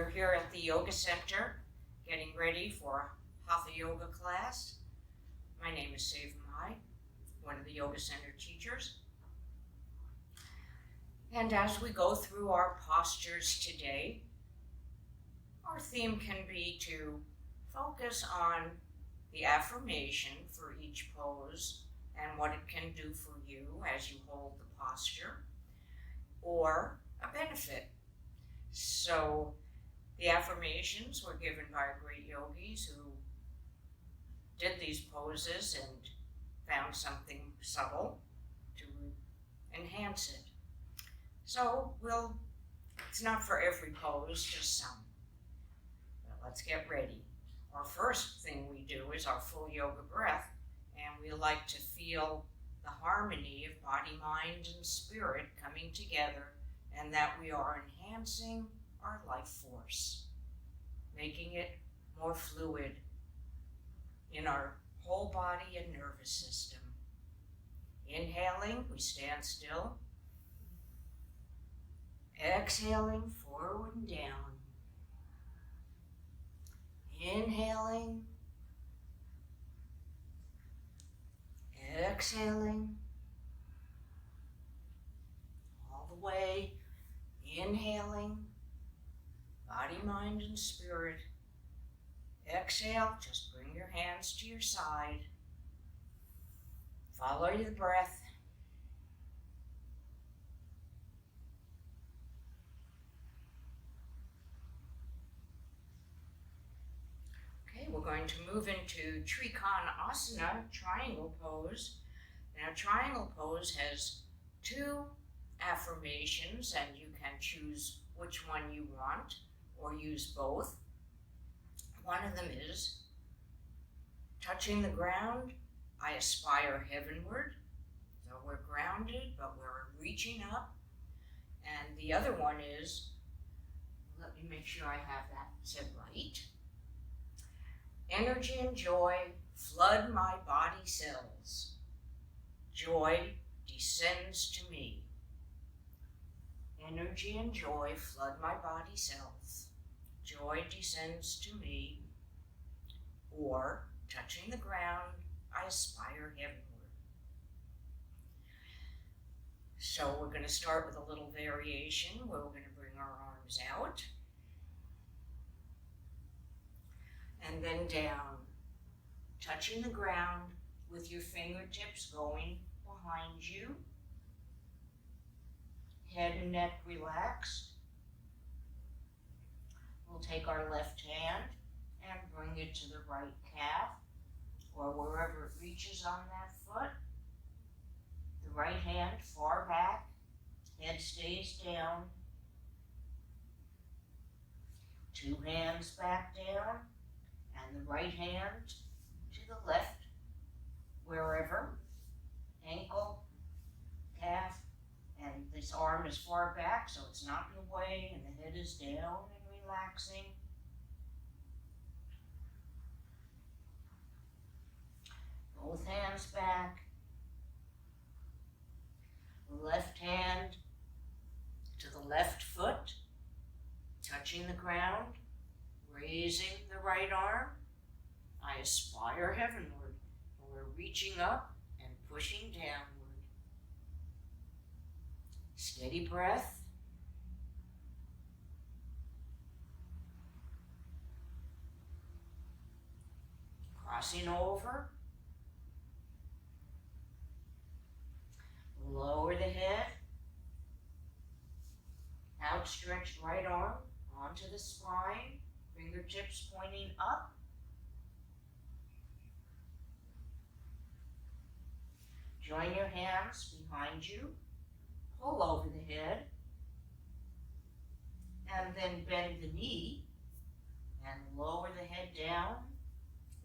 We're here at the Yoga Center getting ready for a Hatha Yoga class. My name is Sevamayi, one of the Yoga Center teachers. And as we go through our postures today, our theme can be to focus on the affirmation for each pose and what it can do for you as you hold the posture, or a benefit. So the affirmations were given by great yogis who did these poses and found something subtle to enhance it. So it's not for every pose, just some. But let's get ready. Our first thing we do is our full yoga breath, and we like to feel the harmony of body, mind, and spirit coming together, and that we are enhancing our life force, making it more fluid in our whole body and nervous system. Inhaling, we stand still. Exhaling, forward and down. Inhaling. Exhaling. All the way. Inhaling. Body, mind, and spirit. Exhale, just bring your hands to your side. Follow the breath. Okay, we're going to move into Asana, triangle pose. Now, triangle pose has two affirmations, and you can choose which one you want or use both. One of them is, touching the ground, I aspire heavenward. So we're grounded, but we're reaching up. And the other one is, let me make sure I have that said right. Energy and joy flood my body cells. Joy descends to me. Energy and joy flood my body cells. Joy descends to me. Or, touching the ground, I aspire heavenward. So we're going to start with a little variation where we're going to bring our arms out. And then down, touching the ground with your fingertips going behind you. Head and neck relaxed. We'll take our left hand and bring it to the right calf or wherever it reaches on that foot. The right hand far back, head stays down. Two hands back down, and the right hand to the left, wherever, ankle, calf, and this arm is far back so it's not in the way, and the head is down and relaxing. Both hands back. Left hand to the left foot, touching the ground, raising the right arm. I aspire heavenward. And we're reaching up and pushing downward. Steady breath. Crossing over. Lower the head. Outstretched right arm onto the spine. Fingertips pointing up. Join your hands behind you. Pull over the head. And then bend the knee and lower the head down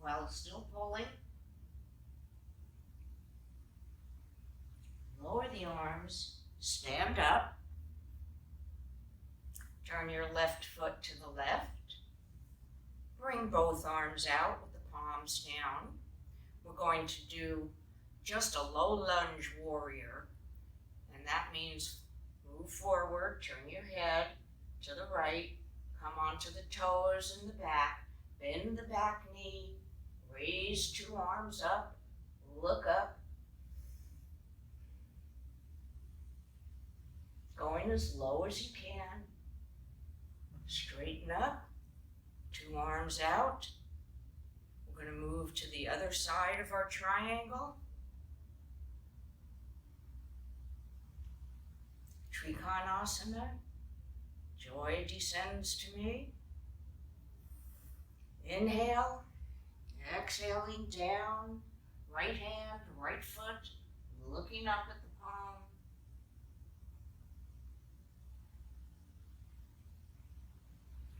while still pulling. Lower the arms, stand up. Turn your left foot to the left. Bring both arms out with the palms down. We're going to do just a low lunge warrior, and that means move forward, turn your head to the right, Come onto the toes in the back. Bend the back knee. Raise 2 arms up. Look up. Going as low as you can. Straighten up. 2 arms out. We're going to move to the other side of our triangle. Trikonasana. Joy descends to me. Inhale. Exhaling down. Right hand, right foot, looking up at the palm.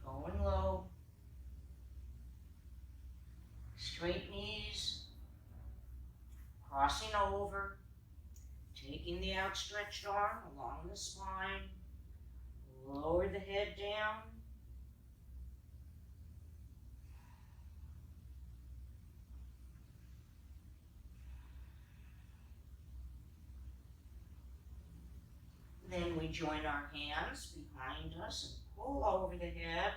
Going low. Straight knees. Crossing over. Taking the outstretched arm along the spine. Lower the head down. Then we join our hands behind us and pull over the head.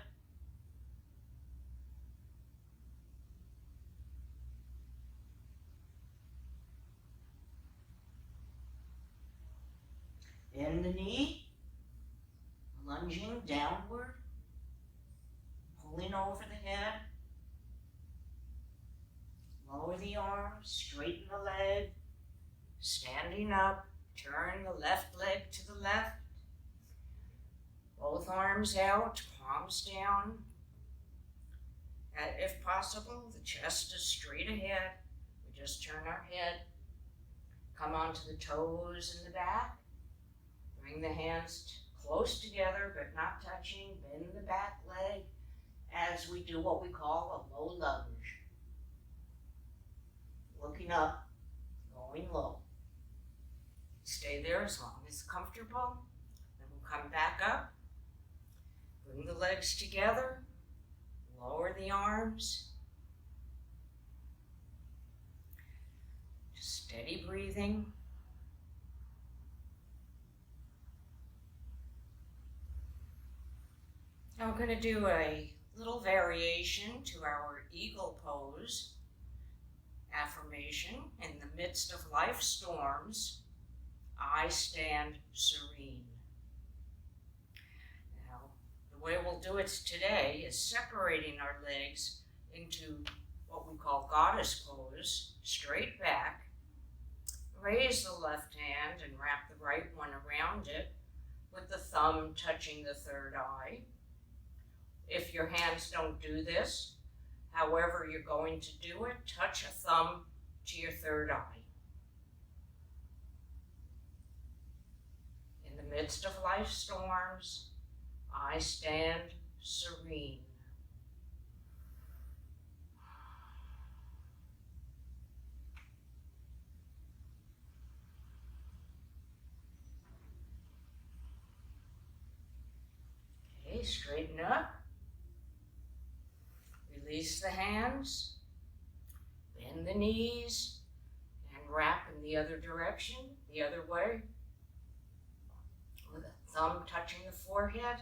Bend the knee, lunging downward, pulling over the head. Lower the arms, straighten the leg, standing up. Turn the left leg to the left. Both arms out, palms down. And if possible, the chest is straight ahead. We just turn our head. Come onto the toes in the back. Bring the hands close together but not touching. Bend the back leg as we do what we call a low lunge. Looking up, going low. Stay there as long as comfortable. Then we'll come back up. Bring the legs together. Lower the arms. Just steady breathing. Now we're going to do a little variation to our eagle pose affirmation. In the midst of life storms, I stand serene. Now, the way we'll do it today is separating our legs into what we call goddess pose, straight back. Raise the left hand and wrap the right one around it with the thumb touching the third eye. If your hands don't do this, however you're going to do it, touch a thumb to your third eye. In the midst of life storms, I stand serene. Okay, straighten up. Release the hands. Bend the knees and wrap in the other direction, the other way, with a thumb touching the forehead.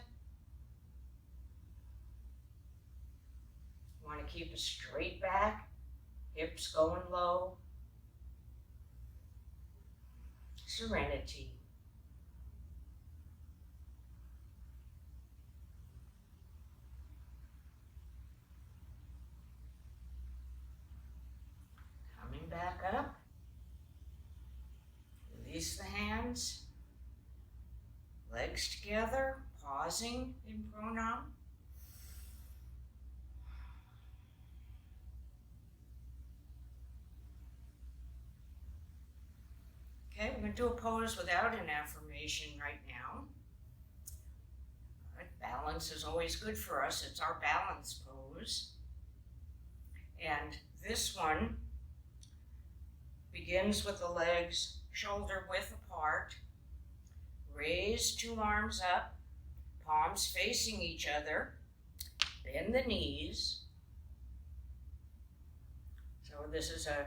You want to keep a straight back, hips going low. Serenity. Coming back up. Release the hands. Legs together, pausing in pranam. Okay, we're going to do a pose without an affirmation right now. Balance is always good for us. It's our balance pose. And this one begins with the legs shoulder width apart. Raise 2 arms up, palms facing each other. Bend the knees. So this is a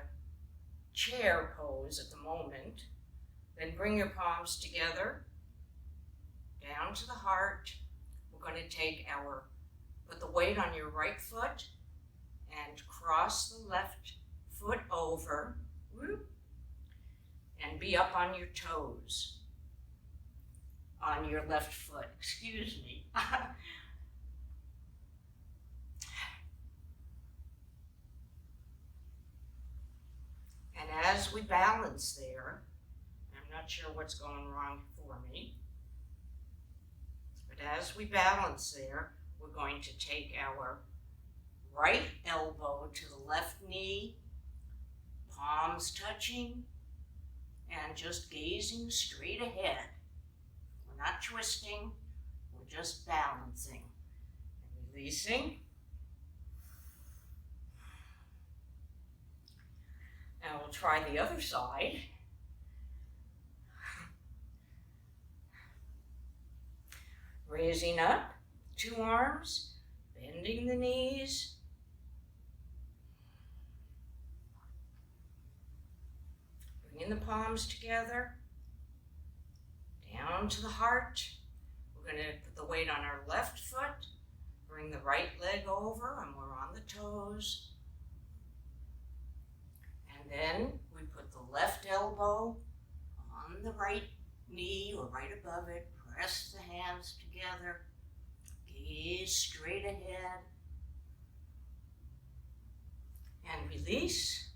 chair pose at the moment. Then bring your palms together, down to the heart. We're going to take our Put the weight on your right foot and cross the left foot over. Whoop, and be up on your toes. On your left foot, excuse me. And as we balance there, I'm not sure what's going wrong for me, but as we balance there, we're going to take our right elbow to the left knee, palms touching, and just gazing straight ahead. We're not twisting, we're just balancing and releasing. Now we'll try the other side. Raising up, 2 arms, bending the knees. Bringing the palms together, down to the heart. We're going to put the weight on our left foot, bring the right leg over, and we're on the toes. And then we put the left elbow on the right knee or right above it, press the hands together, gaze straight ahead, and release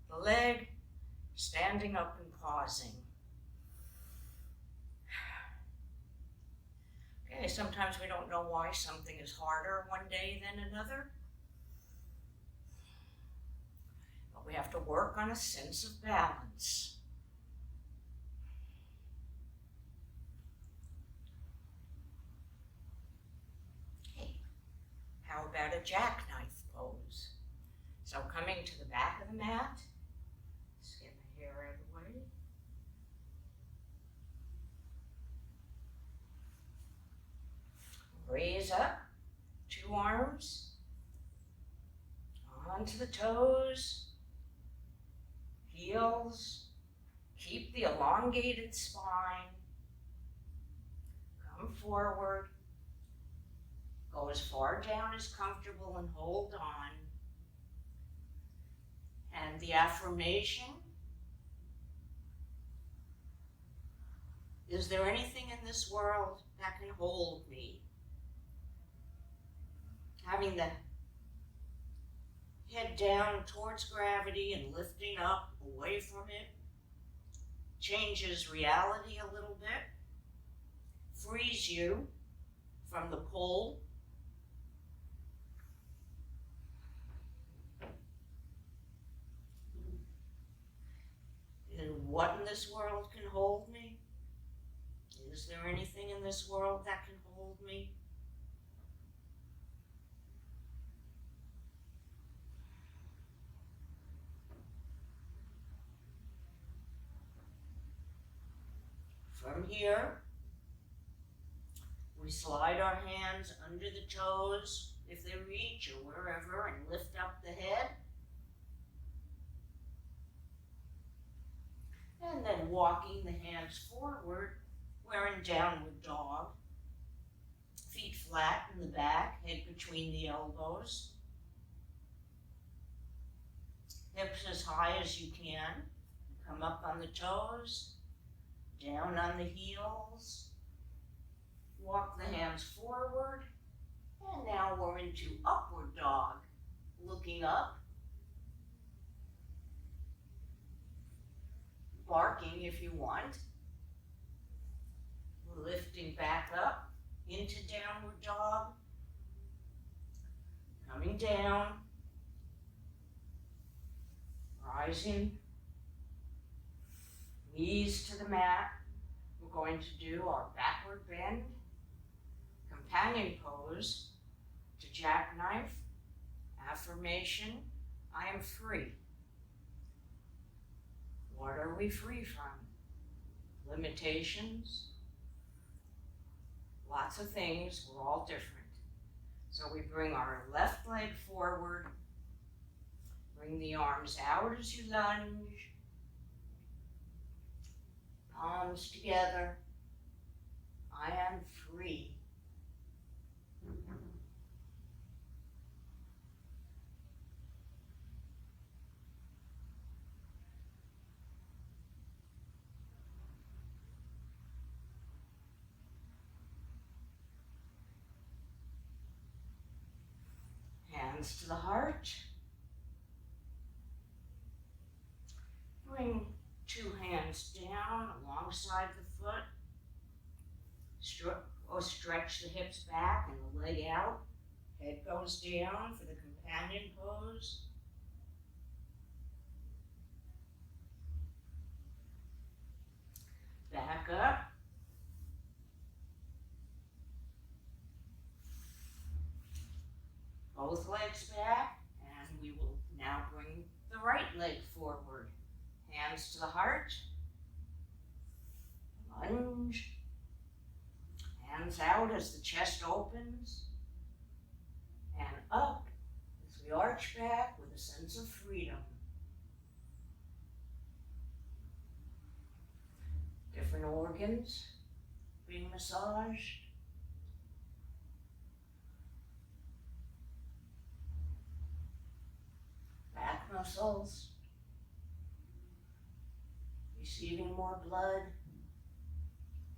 the leg, standing up and pausing. Okay, sometimes we don't know why something is harder one day than another. But we have to work on a sense of balance. Okay, how about a jackknife pose? So coming to the back of the mat, let's get my hair out of the way. Raise up, 2 arms, onto the toes, heels, keep the elongated spine, come forward, go as far down as comfortable and hold on. And the affirmation, is there anything in this world that can hold me? Having the head down towards gravity and lifting up away from it changes reality a little bit, frees you from the pull. And what in this world can hold me? Is there anything in this world that can hold me? From here, we slide our hands under the toes, if they reach, or wherever, and lift up the head. And then walking the hands forward, we're in downward dog. Feet flat in the back, head between the elbows. Hips as high as you can. Come up on the toes. Down on the heels, walk the hands forward, and now we're into upward dog, looking up, barking if you want, lifting back up into downward dog, coming down, rising, knees to the mat. We're going to do our backward bend, companion pose to jackknife, affirmation, I am free. What are we free from? Limitations, lots of things, we're all different. So we bring our left leg forward, bring the arms out as you lunge, palms together. I am free. Hands to the heart. Bring two hands down alongside the foot. Stretch the hips back and the leg out. Head goes down for the companion pose. Back up. Both legs back, and we will now bring the right leg forward. Hands to the heart. Lunge. Hands out as the chest opens. And up as we arch back with a sense of freedom. Different organs being massaged. Back muscles receiving more blood,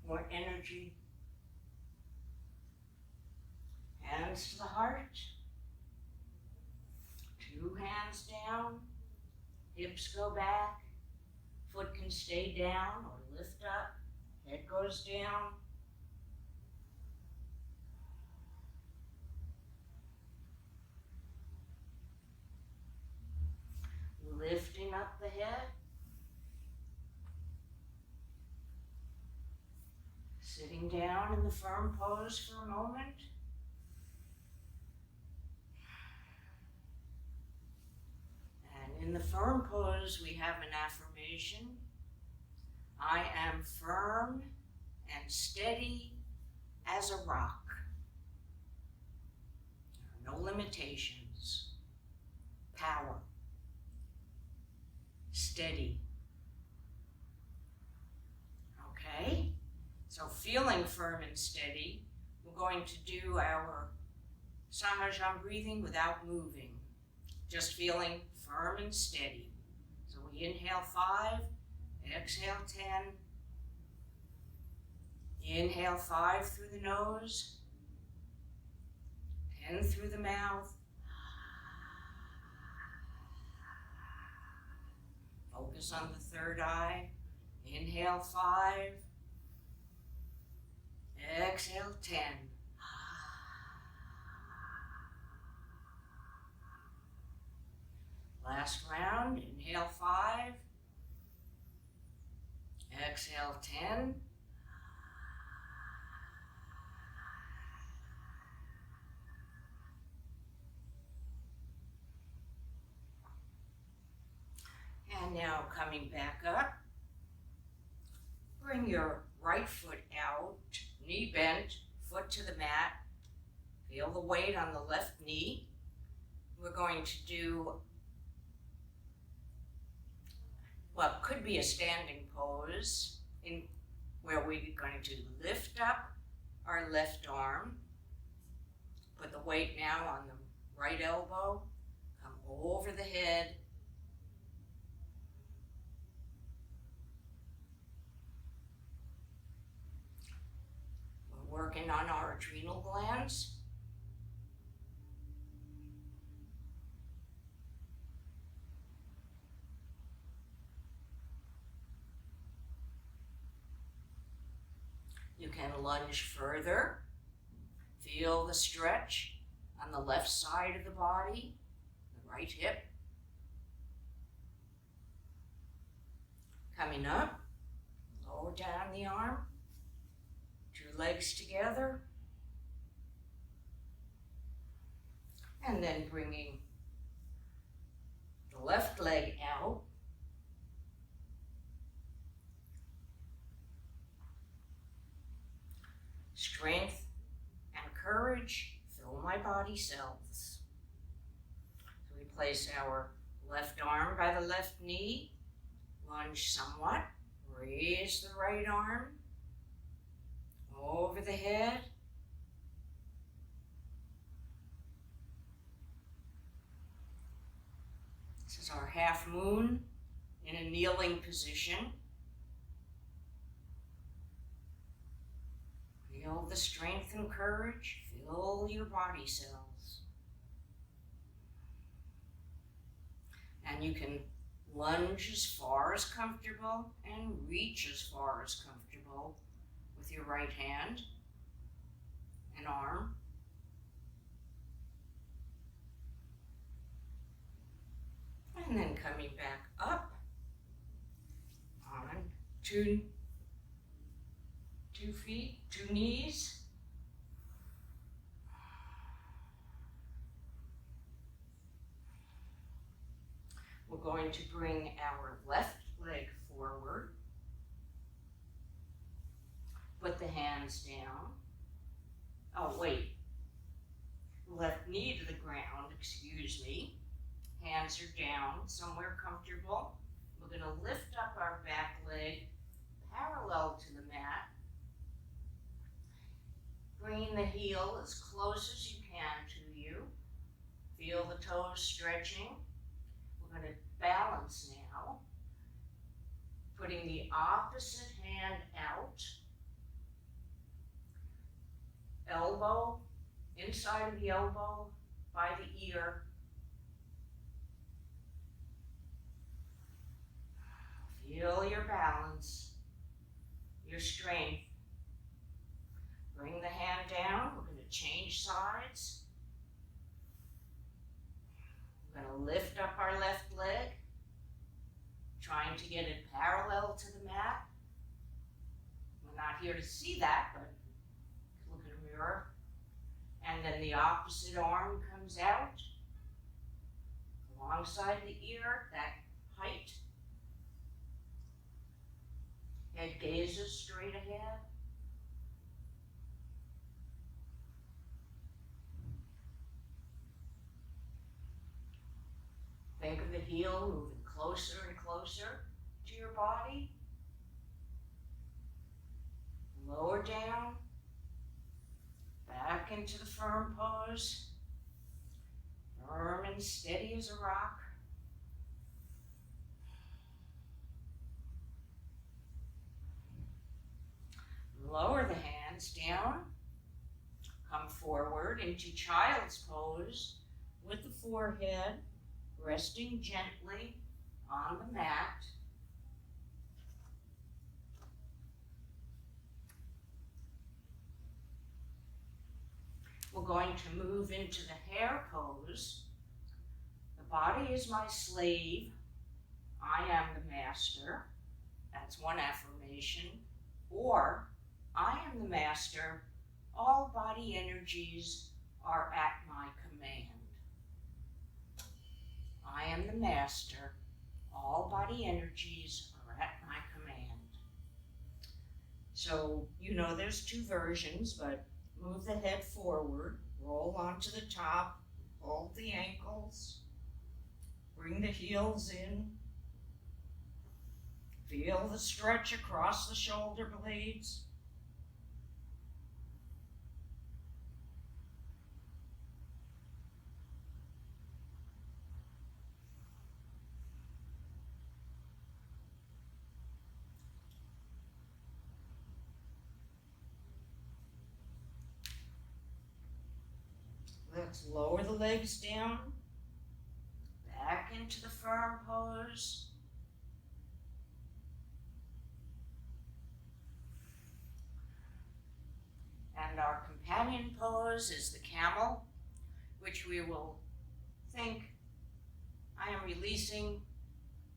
more energy. Hands to the heart. Two hands down. Hips go back. Foot can stay down or lift up. Head goes down. Lifting up the head. Sitting down in the firm pose for a moment. And in the firm pose, we have an affirmation. I am firm and steady as a rock. There are no limitations. Power. Steady. Okay? So feeling firm and steady, we're going to do our Samajam breathing without moving. Just feeling firm and steady. So we inhale 5, exhale 10. Inhale 5 through the nose, 10 through the mouth. Focus on the third eye. Inhale 5. Exhale 10. Last round. Inhale 5. Exhale 10. And now coming back up, bring your right foot out, knee bent, foot to the mat. Feel the weight on the left knee. We're going to do what could be a standing pose where we're going to lift up our left arm, put the weight now on the right elbow, come over the head, working on our adrenal glands. You can lunge further. Feel the stretch on the left side of the body, the right hip. Coming up, lower down the arm. Two legs together, and then bringing the left leg out, strength and courage fill my body cells. So we place our left arm by the left knee, lunge somewhat, raise the right arm, over the head. This is our half moon in a kneeling position. Feel the strength and courage. Fill your body cells. And you can lunge as far as comfortable and reach as far as comfortable with your right hand and arm. And then coming back up on two feet, two knees. We're going to bring our left leg forward. Put the hands down. Oh, wait. Left knee to the ground, excuse me. Hands are down, somewhere comfortable. We're going to lift up our back leg parallel to the mat. Bringing the heel as close as you can to you. Feel the toes stretching. We're going to balance now. Putting the opposite hand out. Elbow, inside of the elbow, by the ear. Feel your balance, your strength. Bring the hand down. We're going to change sides. We're going to lift up our left leg, trying to get it parallel to the mat. We're not here to see that, but look in a mirror. And then the opposite arm comes out alongside the ear, that height. Head gazes straight ahead. Think of the heel moving closer and closer to your body. Lower down. Back into the firm pose. Firm and steady as a rock. Lower the hands down. Come forward into child's pose with the forehead resting gently on the mat. We're going to move into the hare pose. The body is my slave. I am the master. That's one affirmation. Or, I am the master. All body energies are at my command. I am the master. All body energies are at my command. So, you know there's two versions, but move the head forward, roll onto the top, hold the ankles, bring the heels in, feel the stretch across the shoulder blades. Let's lower the legs down, back into the firm pose. And our companion pose is the camel, which we will think, I am releasing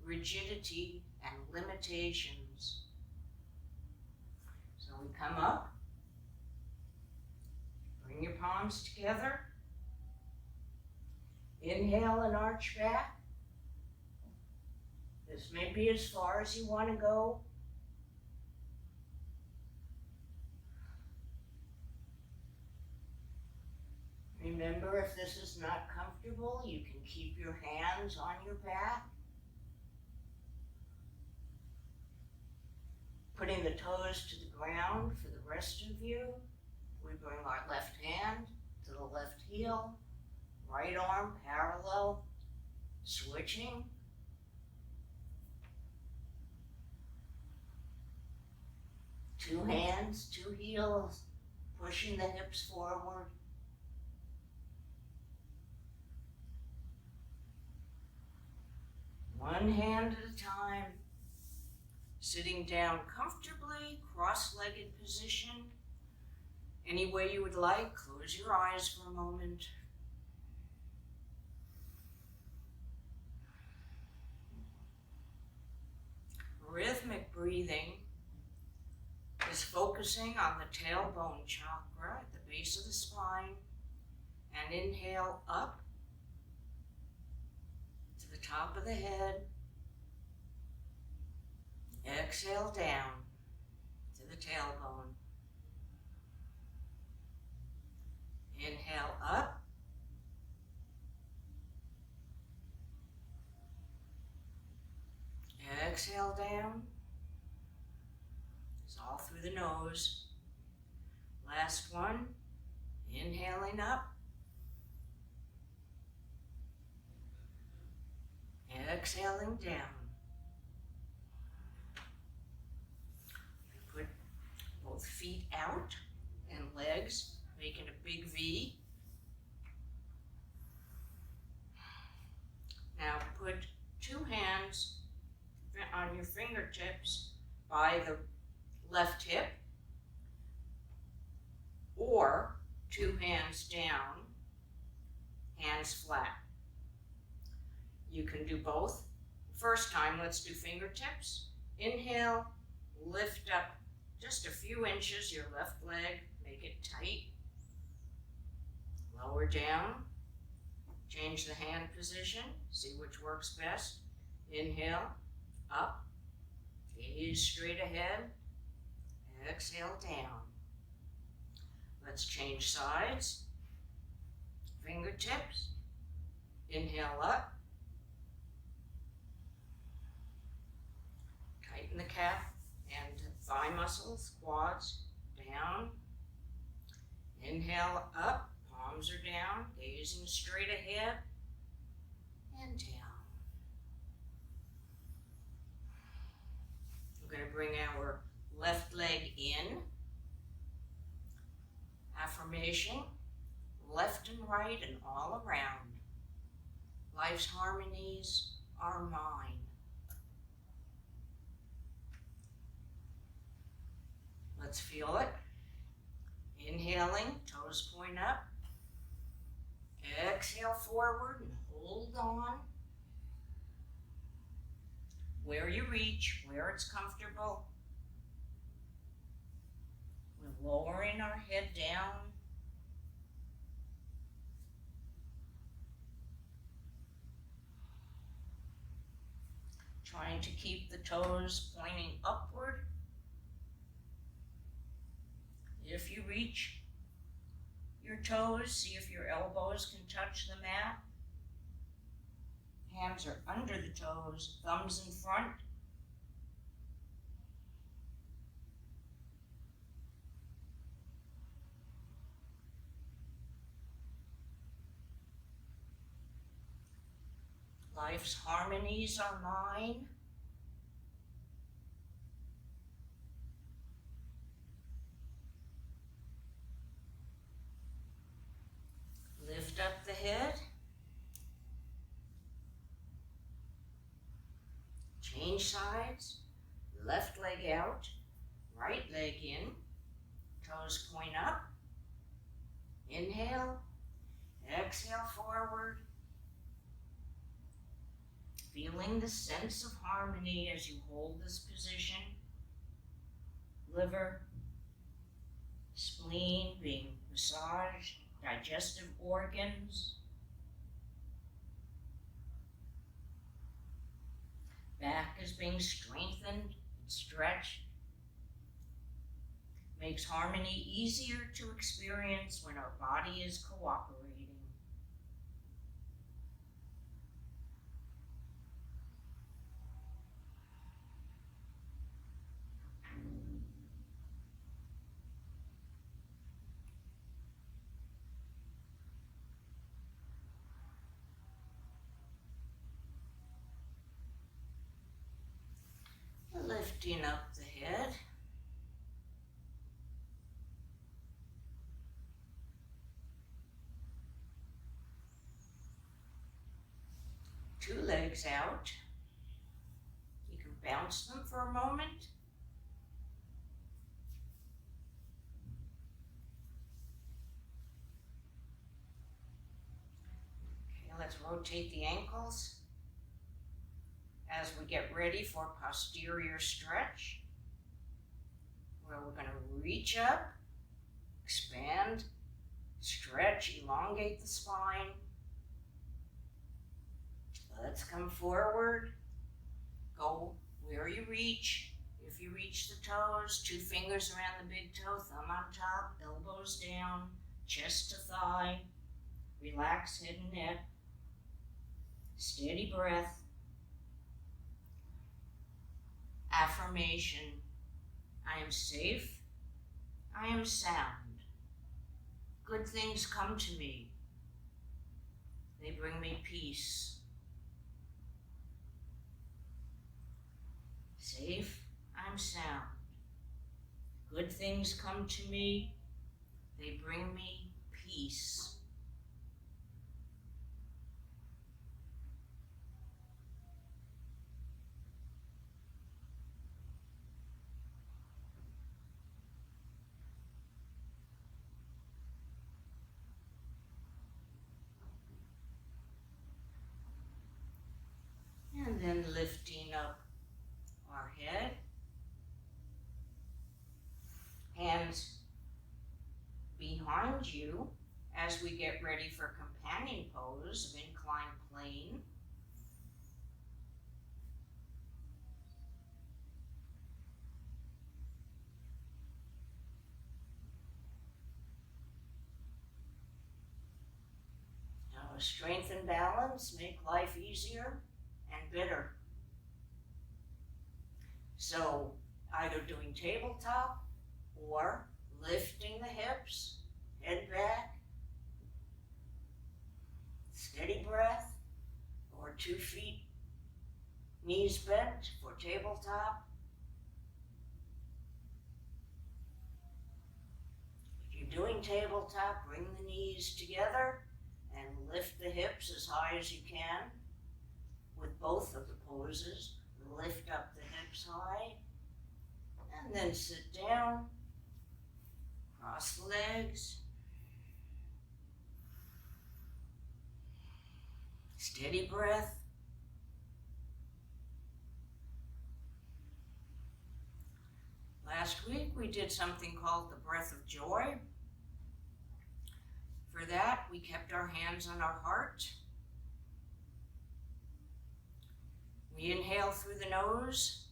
rigidity and limitations. So we come up, bring your palms together. Inhale and arch back. This may be as far as you want to go. Remember, if this is not comfortable, you can keep your hands on your back. Putting the toes to the ground for the rest of you. We bring our left hand to the left heel. Right arm parallel, switching. Two hands, two heels, pushing the hips forward. One hand at a time. Sitting down comfortably, cross-legged position. Any way you would like, close your eyes for a moment. Rhythmic breathing is focusing on the tailbone chakra at the base of the spine, and inhale up to the top of the head. Exhale down to the tailbone. Inhale up. Exhale down. It's all through the nose. Last one. Inhaling up. Exhaling down. Put both feet out and legs, making a big V. Now put two hands on your fingertips by the left hip, or two hands down, hands flat. You can do both. First time, let's do fingertips. Inhale, lift up just a few inches your left leg, make it tight. Lower down, change the hand position, see which works best. Inhale, up, gaze straight ahead, exhale down. Let's change sides. Fingertips, inhale up, tighten the calf and thigh muscles, quads, down. Inhale up, palms are down, gazing straight ahead, and down. We're going to bring our left leg in. Affirmation, left and right and all around. Life's harmonies are mine. Let's feel it. Inhaling, toes point up. Exhale forward and hold on. Where you reach, where it's comfortable. We're lowering our head down. Trying to keep the toes pointing upward. If you reach your toes, see if your elbows can touch the mat. Hands are under the toes, thumbs in front. Life's harmonies are mine. Lift up the head. Change sides. Left leg out, right leg in. Toes point up. Inhale. Exhale forward. Feeling the sense of harmony as you hold this position. Liver, spleen being massaged, digestive organs. Back is being strengthened and stretched. Makes harmony easier to experience when our body is cooperating. Lifting up the head. Two legs out. bounce them for a moment. Okay, let's rotate the ankles as we get ready for posterior stretch, where we're going to reach up, expand, stretch, elongate the spine. Let's come forward. Go where you reach. If you reach the toes, 2 fingers around the big toe, thumb on top, elbows down, chest to thigh. Relax head and neck. Steady breath. Affirmation. I am safe. I am sound. Good things come to me. They bring me peace. Safe, I'm sound. Good things come to me. They bring me peace. And then lifting up our head, hands behind you as we get ready for companion pose of inclined plane. Now, strength and balance make life easier and better. So either doing tabletop or lifting the hips, head back, steady breath, or 2 feet, knees bent for tabletop. If you're doing tabletop, bring the knees together and lift the hips as high as you can with both of the poses. Lift up the hips high, and then sit down, cross the legs, steady breath. Last week we did something called the breath of joy. For that, we kept our hands on our heart. We inhale through the nose,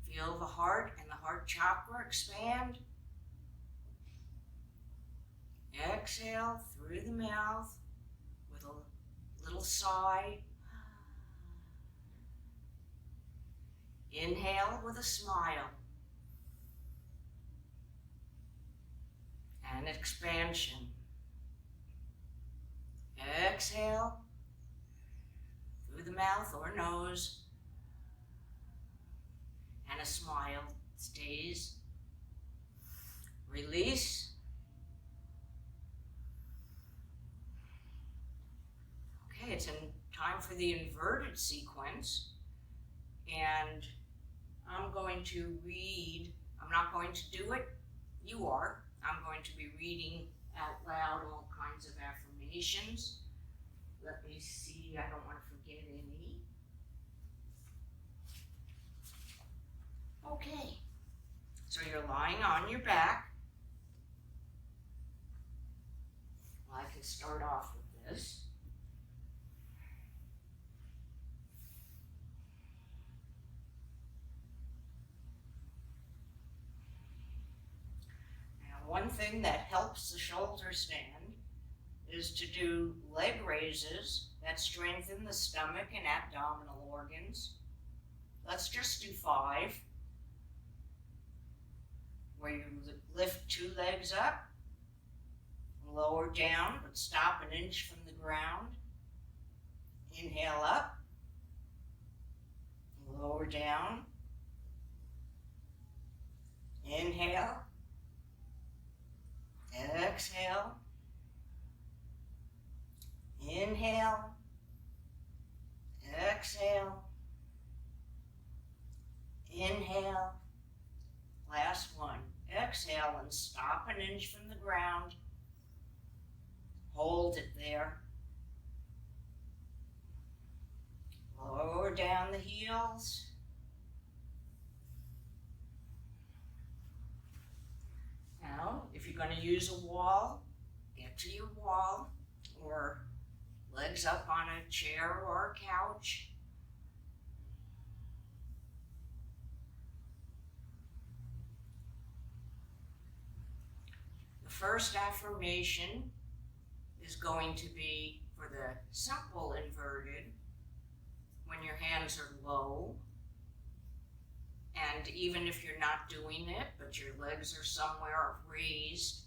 feel the heart and the heart chakra expand. Exhale through the mouth with a little sigh. Inhale with a smile and expansion. Exhale through the mouth or nose, and a smile stays. Release. Okay, it's time for the inverted sequence, and I'm going to read. I'm not going to do it, you are. I'm going to be reading out loud all kinds of affirmations. Let me see, I don't want to forget any. Okay, so you're lying on your back. Well, I can start off with this. Now, one thing that helps the shoulders stand is to do leg raises that strengthen the stomach and abdominal organs. Let's just do 5, where you lift 2 legs up, lower down, but stop an inch from the ground. Inhale up, lower down. Inhale, exhale. Inhale, exhale, Inhale. Last one. Exhale and stop an inch from the ground. Hold it there. Lower down the heels. Now, if you're going to use a wall, get to your wall or legs up on a chair or a couch. The first affirmation is going to be for the simple inverted, when your hands are low, and even if you're not doing it, but your legs are somewhere raised.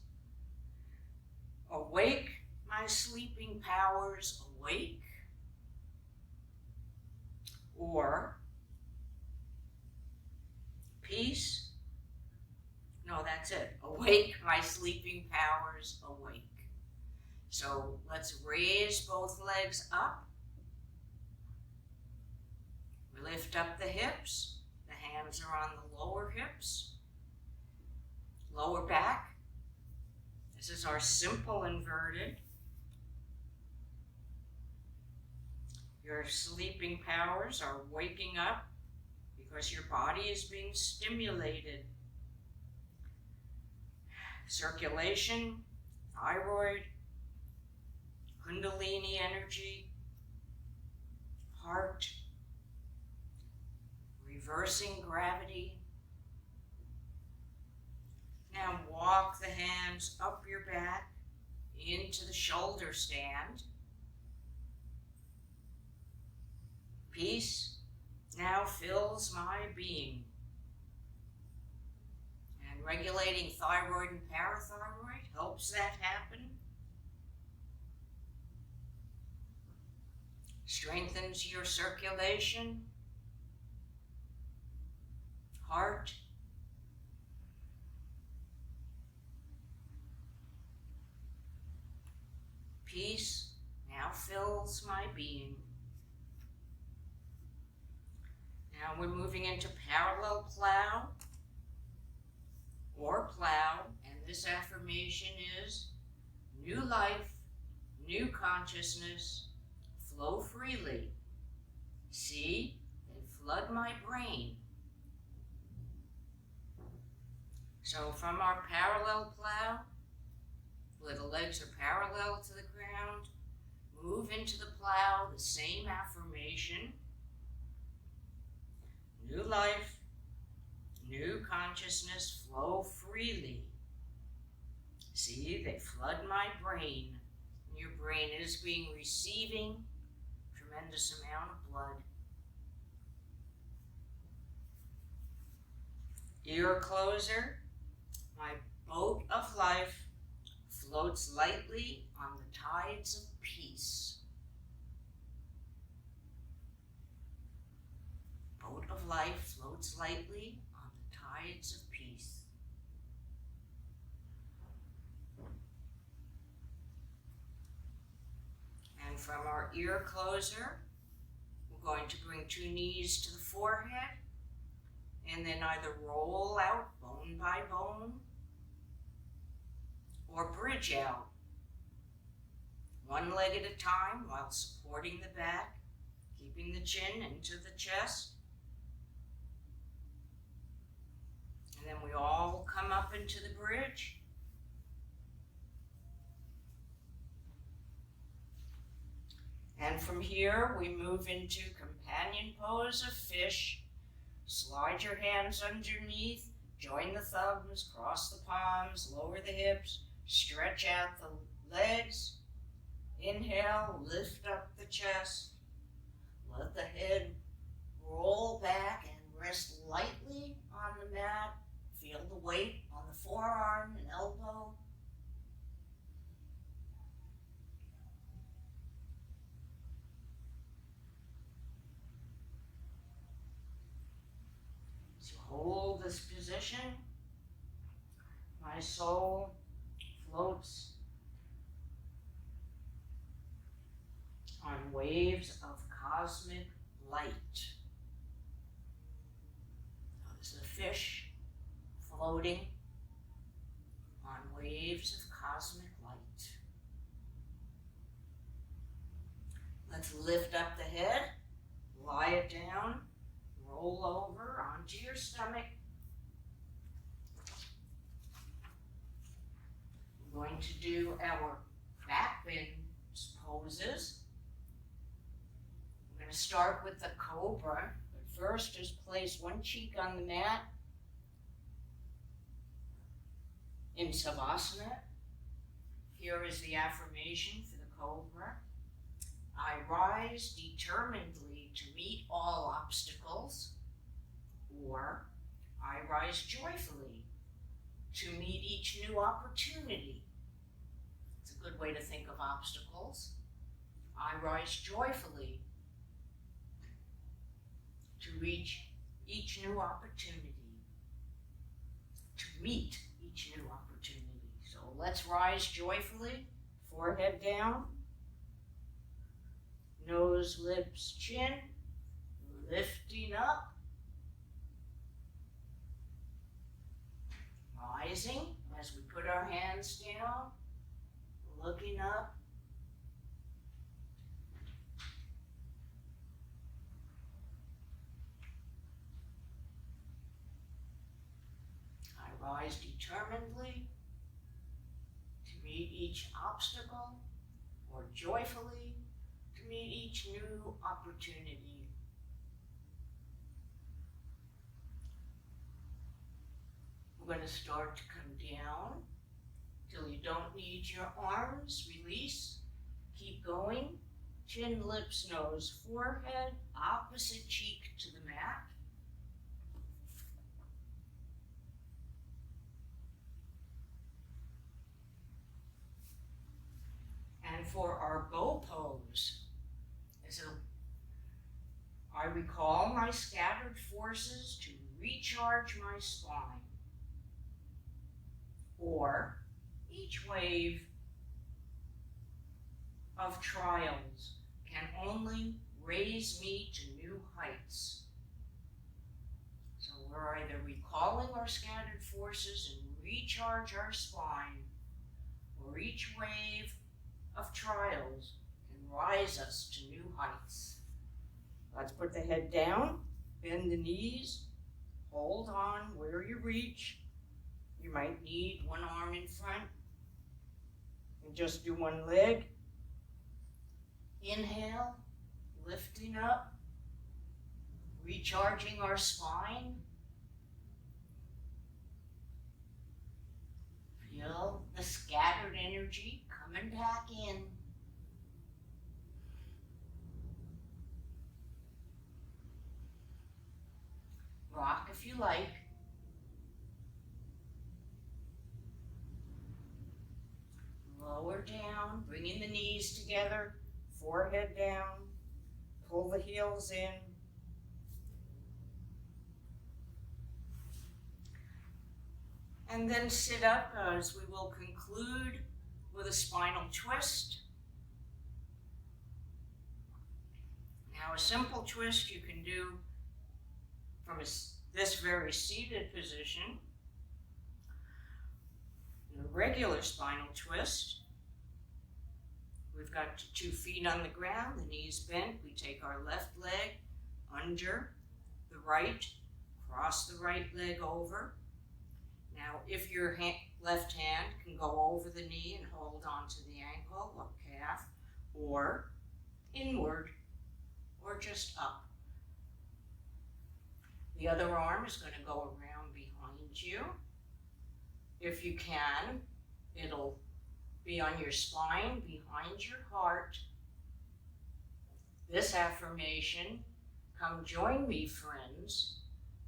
Awake, my sleeping powers, awake. Or peace. No, that's it. Awake, my sleeping powers, awake. So let's raise both legs up. We lift up the hips. The hands are on the lower hips. Lower back. This is our simple inverted. Your sleeping powers are waking up because your body is being stimulated. Circulation, thyroid, kundalini energy, heart, reversing gravity. Now walk the hands up your back into the shoulder stand. Peace now fills my being. And regulating thyroid and parathyroid helps that happen. Strengthens your circulation, heart, peace now fills my being. Now we're moving into parallel plow or plow, and this affirmation is new life, new consciousness, flow freely. See, they flood my brain. So from our parallel plow, where the legs are parallel to the ground, move into the plow, the same affirmation. New life, new consciousness, flow freely. See, they flood my brain. Your brain is receiving tremendous amount of blood. Ear closer, my boat of life floats lightly on the tides of peace. Boat of life floats lightly on the tides of peace. And from our ear closer, we're going to bring two knees to the forehead and then either roll out bone by bone or bridge out, one leg at a time while supporting the back, keeping the chin into the chest. And then we all come up into the bridge. And from here, we move into companion pose of fish. Slide your hands underneath, join the thumbs, cross the palms, lower the hips, stretch out the legs. Inhale, lift up the chest. Let the head roll back and rest lightly on the mat. Feel the weight on the forearm and elbow. So hold this position. My soul floats on waves of cosmic light. fish floating on waves of cosmic light. Let's lift up the head, lie it down, roll over onto your stomach. We're going to do our back bend poses. We're going to start with the cobra, but first just place one cheek on the mat in Savasana. Here is the affirmation for the cobra. I rise determinedly to meet all obstacles, or I rise joyfully to meet each new opportunity. It's a good way to think of obstacles. I rise joyfully to reach each new opportunity, to meet each new opportunity. So let's rise joyfully, forehead down, nose, lips, chin, lifting up, rising as we put our hands down, looking up. I rise determinedly to meet each obstacle, or joyfully to meet each new opportunity. We're going to start to come down till you don't need your arms. Release. Keep going. Chin, lips, nose, forehead, opposite cheek to the mat. And for our bow pose, I recall my scattered forces to recharge my spine. Or each wave of trials can only raise me to new heights. So we're either recalling our scattered forces and recharge our spine, or each wave of trials can rise us to new heights. Let's put the head down, bend the knees, hold on where you reach. You might need one arm in front and just do one leg. Inhale, lifting up, recharging our spine. Feel the scattered energy coming back in. Rock if you like. Lower down, bringing the knees together, forehead down, pull the heels in. And then sit up as we will conclude with a spinal twist. Now a simple twist you can do from this very seated position. In a regular spinal twist, we've got 2 feet on the ground, the knees bent. We take our left leg under the right, cross the right leg over. Now, if your left hand can go over the knee and hold on to the ankle or calf, or inward, or just up. The other arm is going to go around behind you. If you can, it'll be on your spine, behind your heart. This affirmation, come join me, friends,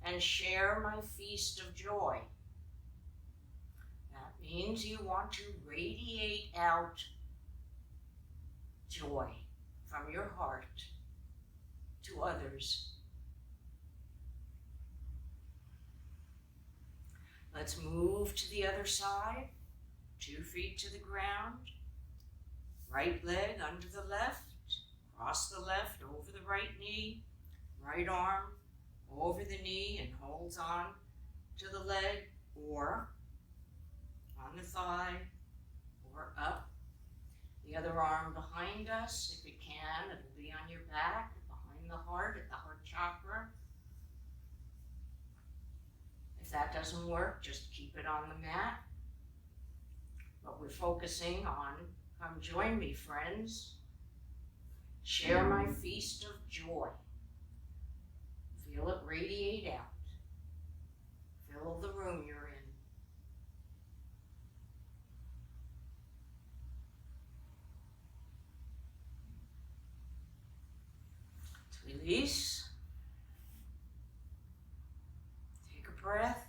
and share my feast of joy. That means you want to radiate out joy from your heart to others. Let's move to the other side, 2 feet to the ground, right leg under the left, cross the left over the right knee, right arm over the knee and hold on to the leg or on the thigh or up. The other arm behind us, if it can, it'll be on your back, behind the heart, at the heart chakra. If that doesn't work, just keep it on the mat. But we're focusing on, come join me, friends. Share my feast of joy. Feel it radiate out. Fill the room you're in. Release. Take a breath.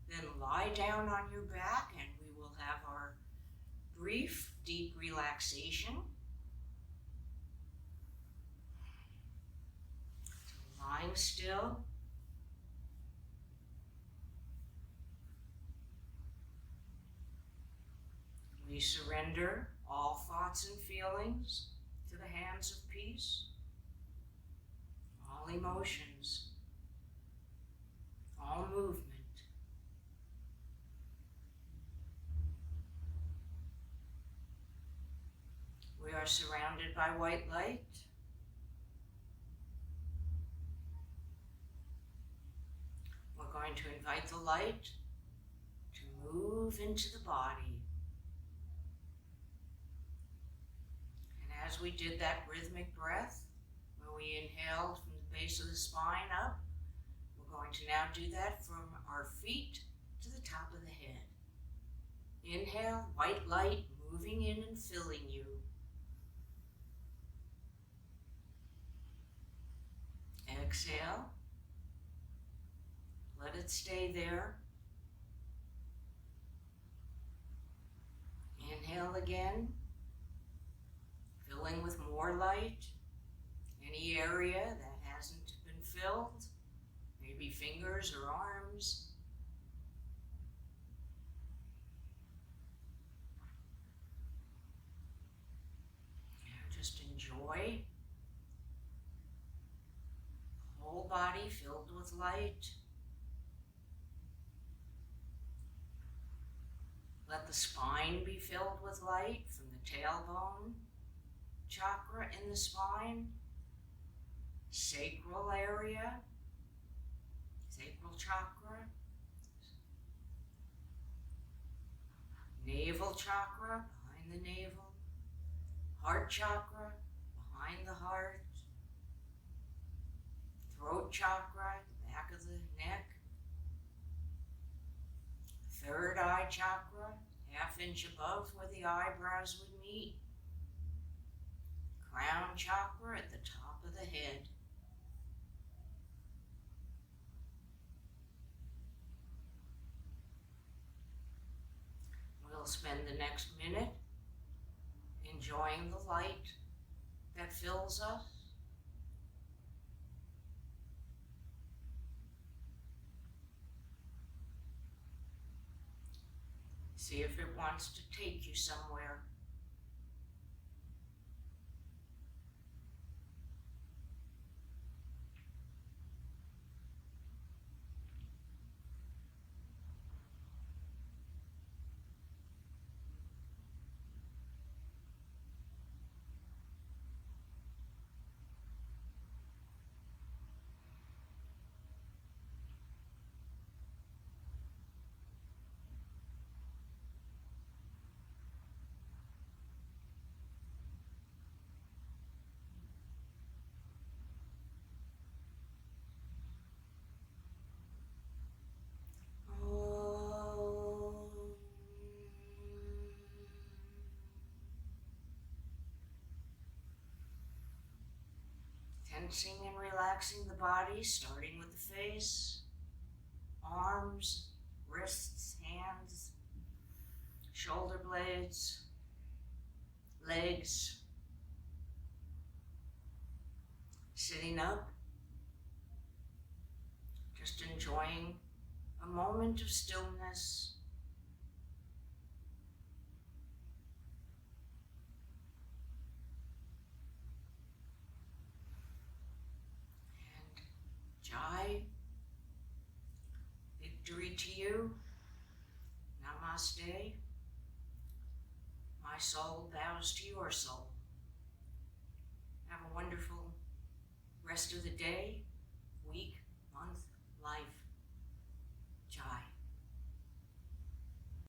Then lie down on your back and we will have our brief, deep relaxation. So lying still. We surrender all thoughts and feelings to the hands of peace. All emotions, all movement. We are surrounded by white light. We're going to invite the light to move into the body. And as we did that rhythmic breath, where we inhaled from the base of the spine up, we're going to now do that from our feet to the top of the head. Inhale, white light moving in and filling you. Exhale. Let it stay there. Inhale again, filling with more light. Any area that hasn't been filled, maybe fingers or arms. Just enjoy. Whole body filled with light. Let the spine be filled with light from the tailbone chakra in the spine, sacral area, sacral chakra, navel chakra behind the navel, heart chakra behind the heart, throat chakra, the back of the neck, third eye chakra, half-inch above where the eyebrows would meet, crown chakra at the top of the head. We'll spend the next minute enjoying the light that fills us. See if it wants to take you somewhere. Tensing and relaxing the body, starting with the face, arms, wrists, hands, shoulder blades, legs. Sitting up, just enjoying a moment of stillness. Jai, big victory to you. Namaste. My soul bows to your soul. Have a wonderful rest of the day, week, month, life.